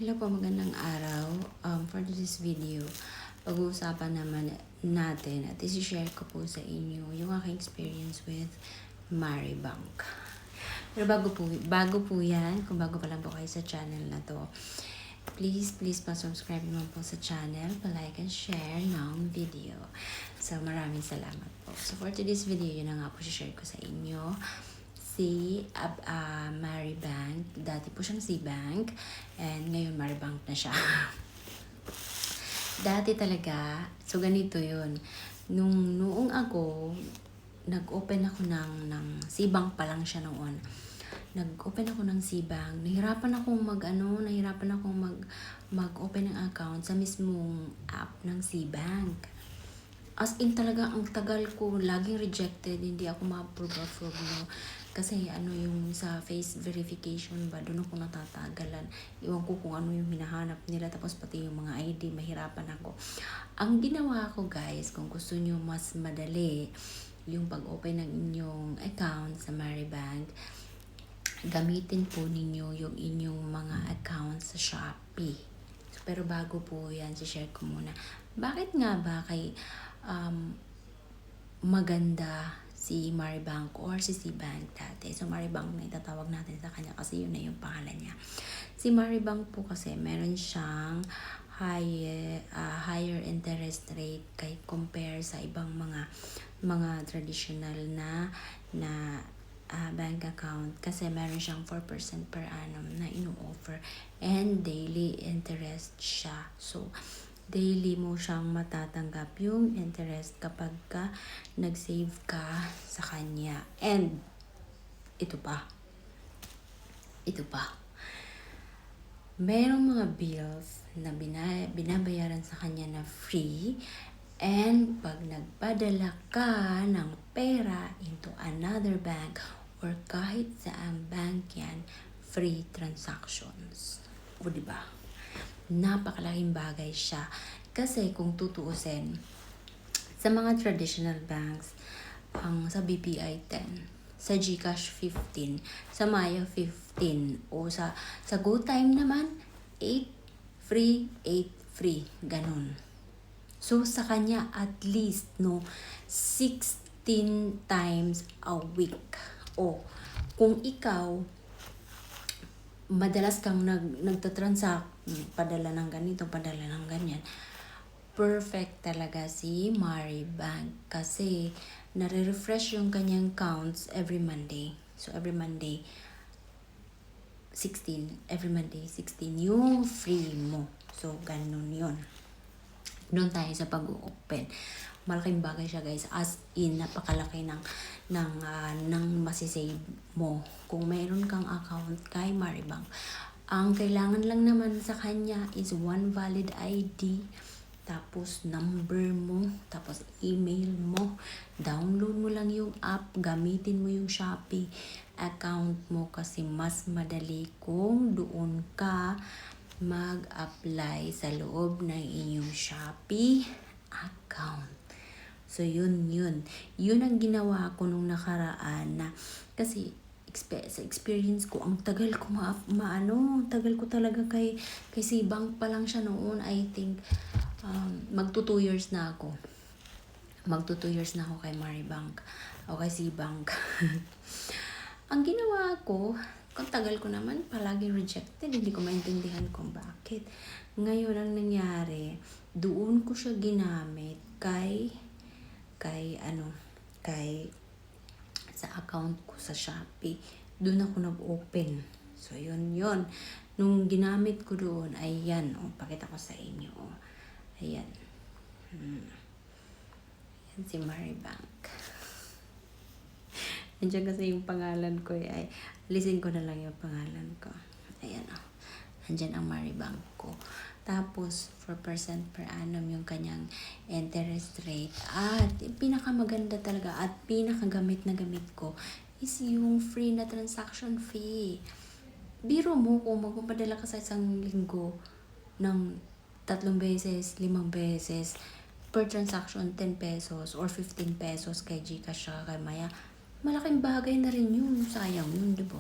Hello po, magandang araw. For this video, pag-uusapan naman natin at isi-share ko po sa inyo yung aking experience with Maribank. Pero bago po yan, kung bago pa lang po kayo sa channel na to, please pa-subscribe naman po sa channel, pa-like and share ng video. So, maraming salamat po. So, for today's video, yun na nga po share ko sa inyo. Si Maribank, dati po siyang C-Bank, and ngayon Maribank na siya. Dati talaga, so ganito yun. Noong ako, nag-open ako ng C-Bank pa lang siya noon. Nag-open ako ng C-Bank. Nahirapan akong mag-open ng account sa mismong app ng C-Bank. As in talaga, ang tagal ko, laging rejected, hindi ako ma-approve, no? Kasi yung sa face verification ba, doon ako natatagalan. Iwan ko kung ano yung hinahanap nila, tapos pati yung mga ID, mahirapan ako. Ang ginawa ko guys, kung gusto nyo mas madali yung pag-open ng inyong account sa Maribank, gamitin po ninyo yung inyong mga accounts sa Shopee. So, pero bago po yan, share ko muna. Bakit nga ba kay maganda si Maribank or si C-Bank dati? So, Maribank na itatawag natin sa kanya kasi yun na yung pangalan niya. Si Maribank po kasi meron siyang higher interest rate kay compare sa ibang mga traditional na bank account, kasi meron siyang 4% per annum na ino-offer and daily interest siya. So, daily mo siyang matatanggap yung interest kapag ka nag-save ka sa kanya. And ito pa. Merong mga bills na binabayaran sa kanya na free, and pag nagpadala ka ng pera into another bank or kahit saang bank yan, free transactions. O diba? Napakalaking bagay siya. Kasi kung tutuusin, sa mga traditional banks, sa BPI 10, sa GCash 15, sa Maya 15, o sa GoTime naman, 8 free, ganun. So, sa kanya, at least, 16 times a week. O, kung ikaw, madalas kang nagtatransact, padala ng ganito, padala ng ganyan, perfect talaga si Maribank kasi nare-refresh yung kanyang counts every Monday. So, every Monday, 16. Every Monday, 16 yung free mo. So, ganun yun. Doon tayo sa pag-open. Malaking bagay siya guys, as in napakalaki ng masisave mo kung mayroon kang account kay Maribank. Ang kailangan lang naman sa kanya is one valid ID, tapos number mo, tapos email mo. Download mo lang yung app, gamitin mo yung Shopee account mo kasi mas madali kung doon ka mag-apply sa loob ng inyong Shopee account. So, yun. Yun ang ginawa ko nung nakaraan na, kasi sa experience ko, ang tagal ko tagal ko talaga kay C-Bank pa lang siya noon. I think, magto 2 years na ako. Magto 2 years na ako kay Maribank o kay C-Bank. Ang ginawa ko, kung tagal ko naman, palagi rejected. Hindi ko maintindihan kung bakit. Ngayon, ang nangyari, doon ko siya ginamit sa account ko sa Shopee. Doon ako nag-open. So, yun. Nung ginamit ko doon, ayan, pakita ko sa inyo. Ayan. Ayan si Maribank. Nandiyan kasi yung pangalan ko. Ay, alisin ko na lang yung pangalan ko. Ayan, nandiyan ang Maribank ko. Tapos, 4% per annum yung kanyang interest rate. At pinakamaganda talaga at pinakagamit na gamit ko is yung free na transaction fee. Biro mo kung magpapadala ka sa isang linggo ng 3 beses, 5 beses, per transaction 10 pesos or 15 pesos kay GCash kay Maya, malaking bagay na rin yun. Sayang yun, diba?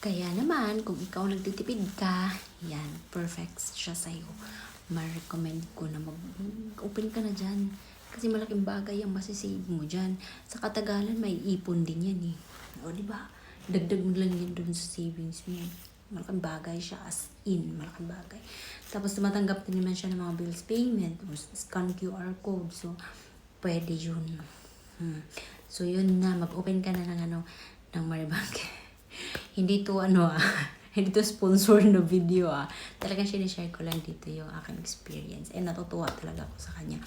Kaya naman, kung ikaw nagtitipid ka, yan, perfect siya sa'yo. Ma-recommend ko na mag-open ka na dyan. Kasi malaking bagay ang masisave mo dyan. Sa katagalan, may ipon din yan eh. O, diba? Dagdag mo lang yan dun sa savings mo. Malaking bagay siya, as in, malaking bagay. Tapos, tumatanggap din naman siya ng mga bills payment, or scan QR code. So, pwede yun. So, yun na, mag-open ka na ng Maribank. Hindi to hindi to sponsor na video Talagang sinishare ko lang dito yung aking experience. And natutuwa talaga ako sa kanya.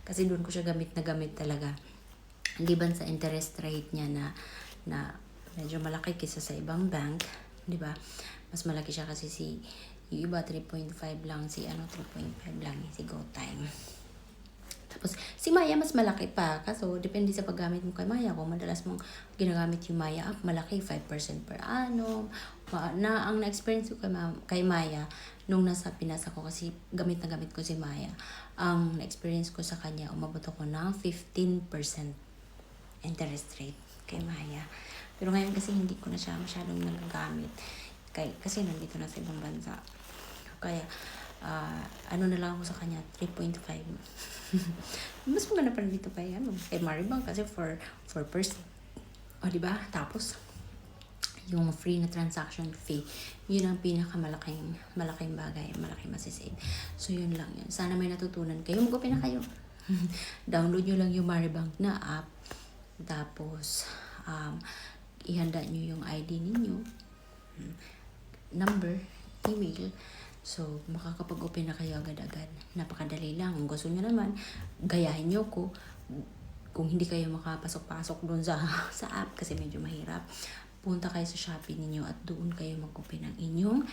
Kasi doon ko siya gamit talaga. Liban sa interest rate niya na medyo malaki kaysa sa ibang bank. Diba? Mas malaki siya kasi yung iba 3.5 lang, 3.5 lang si GoTime. Tapos, si Maya mas malaki pa. Kaso, depende sa paggamit mo kay Maya. Kung madalas mong ginagamit yung Maya app, malaki, 5% per annum. Ang na-experience ko kay Maya, nung nasa Pinas ako, kasi gamit na gamit ko si Maya, ang na-experience ko sa kanya, umabot ako ng 15% interest rate kay Maya. Pero ngayon kasi hindi ko na siya masyadong nagagamit. Kasi nandito na sa ibang bansa. Kaya, na lang ako sa kanya, 3.5. Mas maganda pa rin dito kay Maribank kasi for person. O, diba? Tapos, yung free na transaction fee, yun ang malaking bagay, malaking masisave. So, yun lang yun. Sana may natutunan kayo. Mag-open na kayo. Download nyo lang yung Maribank na app. Tapos, ihanda nyo yung ID ninyo, number, email. So, makakapag-open na kayo agad-agad. Napakadali lang. Kung gusto nyo naman, gayahin nyo ko. Kung hindi kayo makapasok-pasok doon sa app kasi medyo mahirap, punta kayo sa Shopee ninyo at doon kayo mag-open ng inyong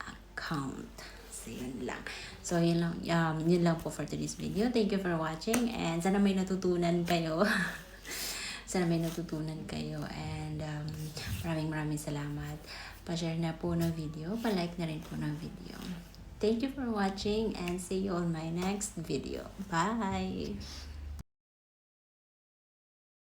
account. So, yun lang. So, yun lang po for today's video. Thank you for watching and sana may natutunan kayo. And maraming salamat. Pa-share na po ng video, pa-like na rin po ng video. Thank you for watching and see you on my next video. Bye!